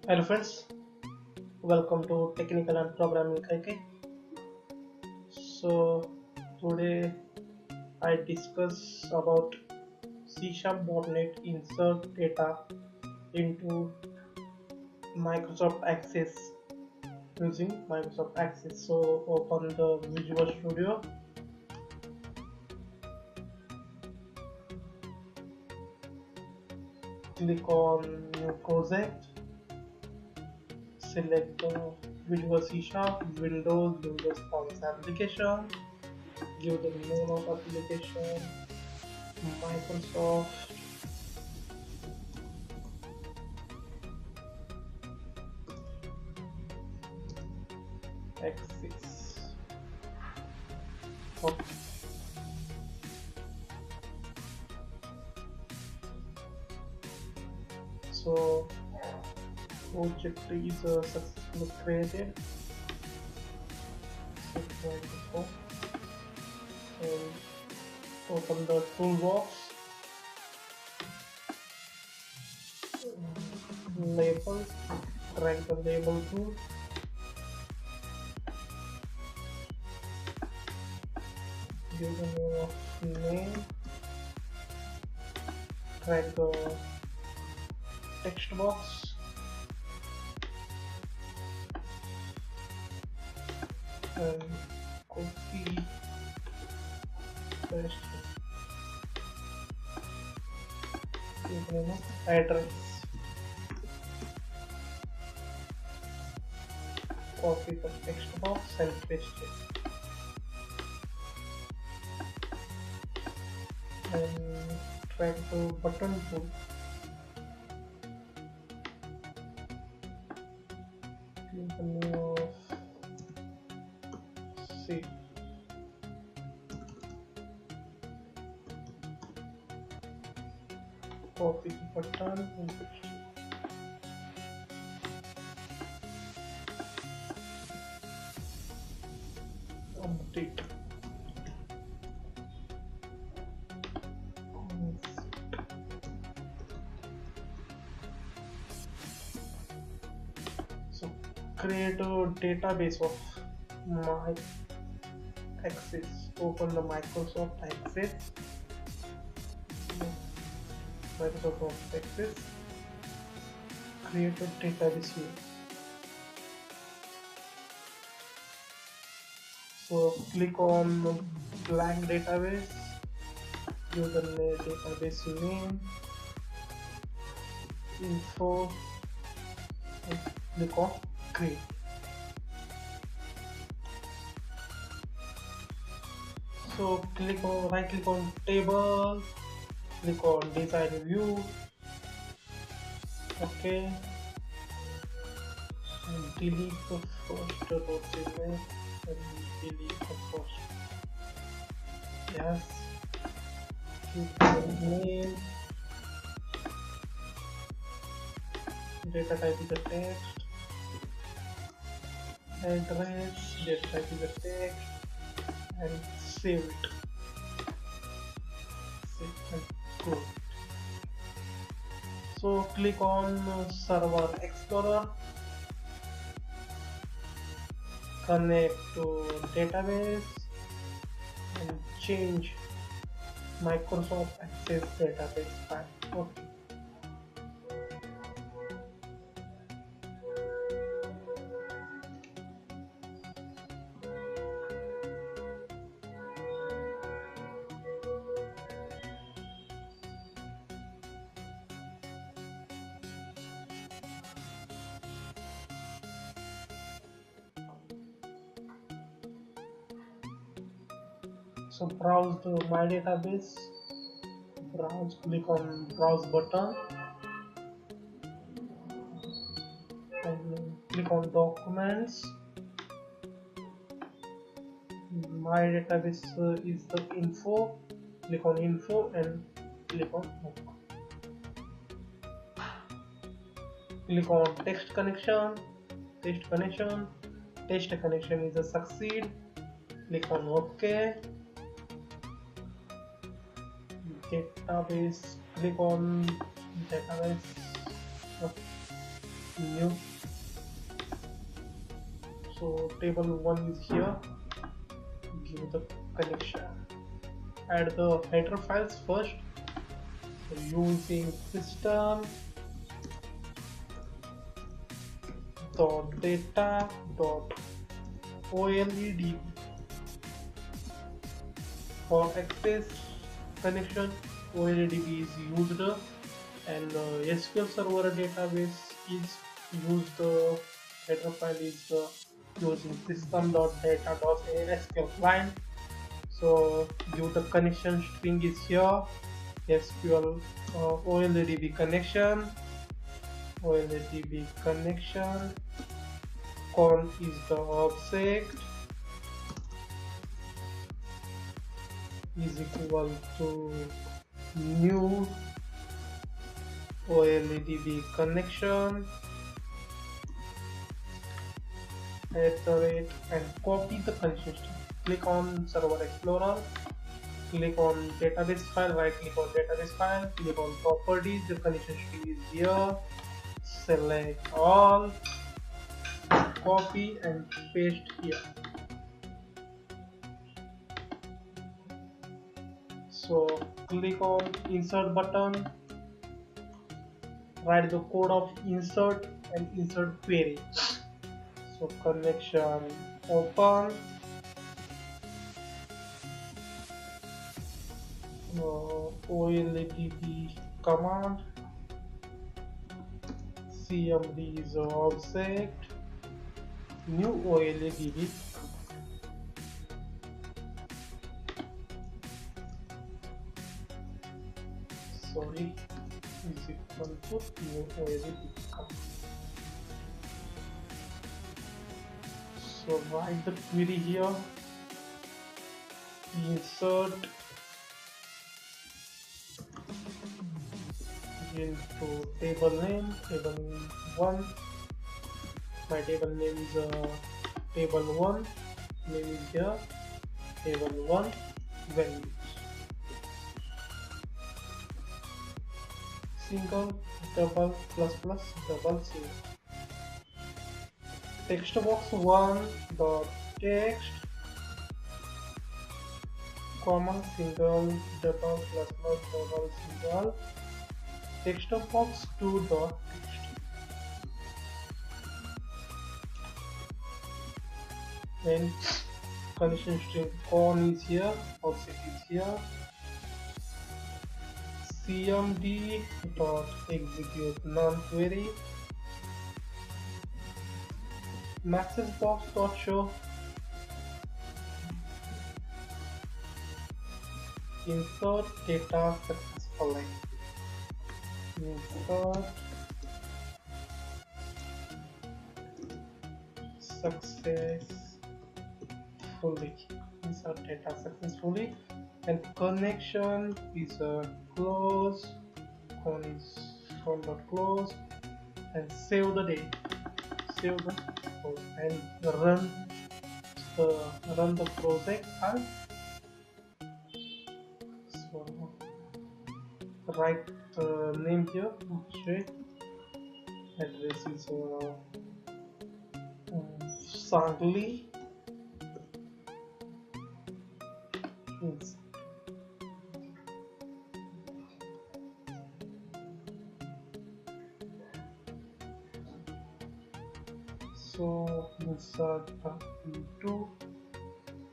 Hello friends, welcome to Technical and Programming KK. So today I discuss about C#.NET insert data into Microsoft Access using Microsoft Access. So open the Visual Studio, click on New Project, select the Visual C#, Windows Forms application, give the name of application Microsoft Access. Okay. So project is successfully created. So, and open the toolbox, label, drag the label tool, give the name of name, drag the text box, and copy paste give the name of address, copy the text box and paste it, and drag the button tool, give the name of save, copy the button and paste it. Update. So create a database of my Access. Open the Microsoft Access. Microsoft Access. Create a database here. So click on blank database. Give the database name, info, and click on create. So right click on table, click on design view, okay, and delete the first row segment and delete the first. Yes, keep the name, data type is a text, address, data type is a text, and save it. Save and close. So click on Server Explorer, connect to database, and change Microsoft Access database file. Okay. So browse to my database, browse, click on browse button and click on documents. My database is the info, click on info and click on book. Click on text connection, text connection is a succeed, click on OK. Database, click on database, new. So table 1 is here. Give the connection. Add the header files first. So using system dot data dot OLED for access connection. OLEDB is used, and SQL Server database is used. Header file is using system.data.SQL client. So give the connection string is here. SQL OLEDB connection. OLEDB connection. Conf is the object is equal to new OLEDB connection iterate and copy the connection string. Click on Server Explorer, click on database file, right click on database file, click on properties, the connection string is here, select all, copy and paste here. So click on insert button, write the code of insert and insert query. So connection open, OLEDB command, CMD is object, new OLEDB, sorry, is equal to new OLEDB command. So write the query here, insert into table name 1. My table name is table 1, name is here, table 1 values, single, double, plus plus, double, single. Text box 1 dot text, comma, single, double, plus plus, double, single. Text box 2 dot text. Then condition string con is here, offset is here. CMD dot execute non query. Message box dot show. Insert data successfully. Insert successfully. Insert data successfully. And connection is close. Con is con dot close. And save the date. Save the code and run the project. And so write name here. Okay. Address is Sangli. So insert into.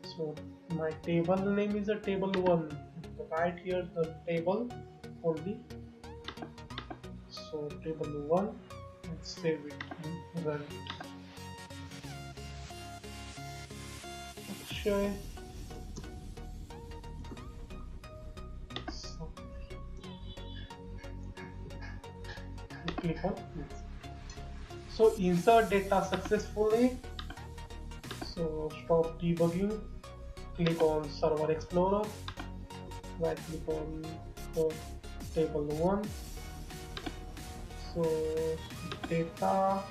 So my table name is a table 1. Right here the table only. So table 1 and save it and run it. Okay. So click on this. So insert data successfully. So stop debugging. Click on Server Explorer. Right click on the table 1. So data.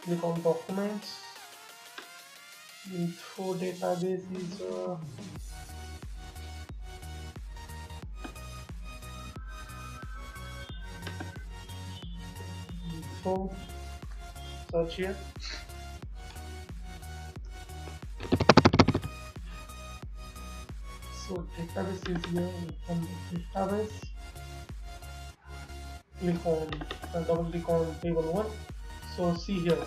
Click on documents. Info database is So search here. So database is here. From the database, click on double click on table 1. So see here,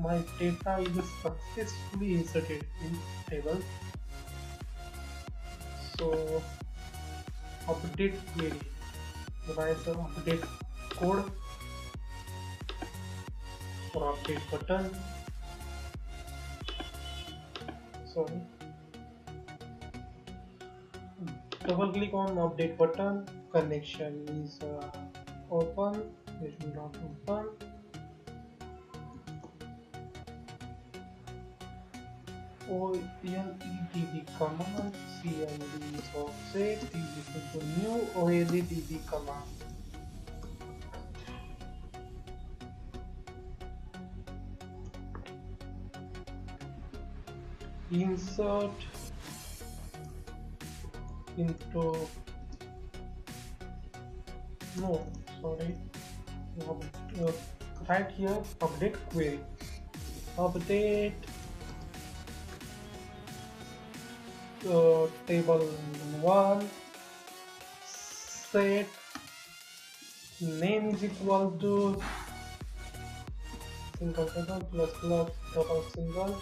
my data is successfully inserted in table. So update query, write the update code or update button. So double click on update button. Connection is open. It will not open. OLEDB command, CMD is offset, is equal to new OLEDB command. Insert into right here update query. Update table 1, set name is equal to single plus plus double single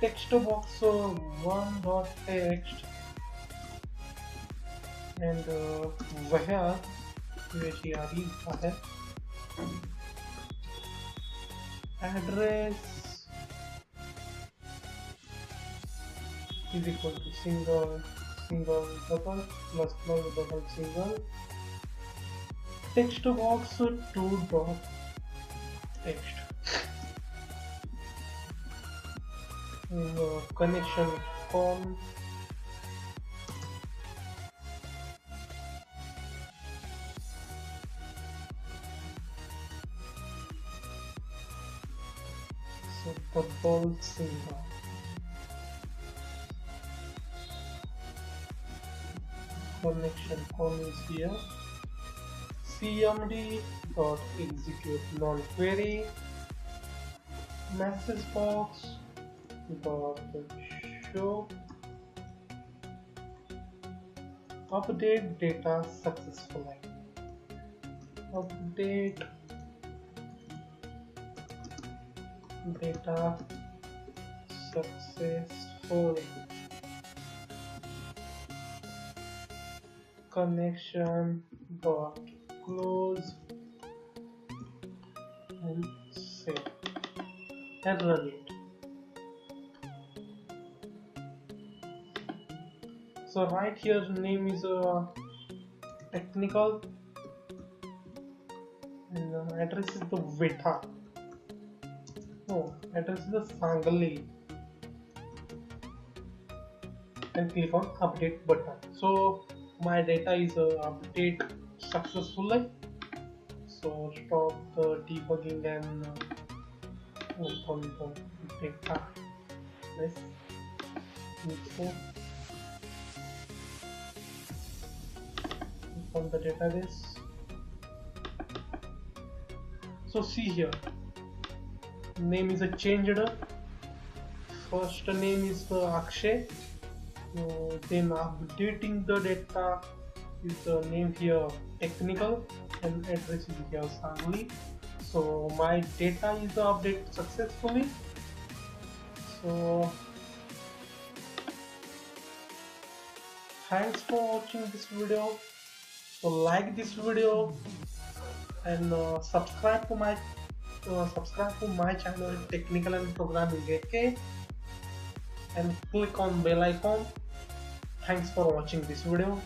text box, so one dot text, and where address is equal to single double plus plus double single text box 2 dot text. Connection con so double single. Connection con is here. CMD dot execute non-query message box dot show update data successfully. Update data successfully. Connection dot close and save and run it. So right here name is technical and address is the Vita. No, address is the Sangli, and click on update button. So my data is update successfully. So stop the debugging and open the data. This info from the database. So see here, name is a changed. First name is Akshay. Then updating the data is the name here technical and address is here Sangli. So my data is updated successfully. So thanks for watching this video. So like this video and subscribe to my channel Technical and Programming AK and click on bell icon. Thanks for watching this video.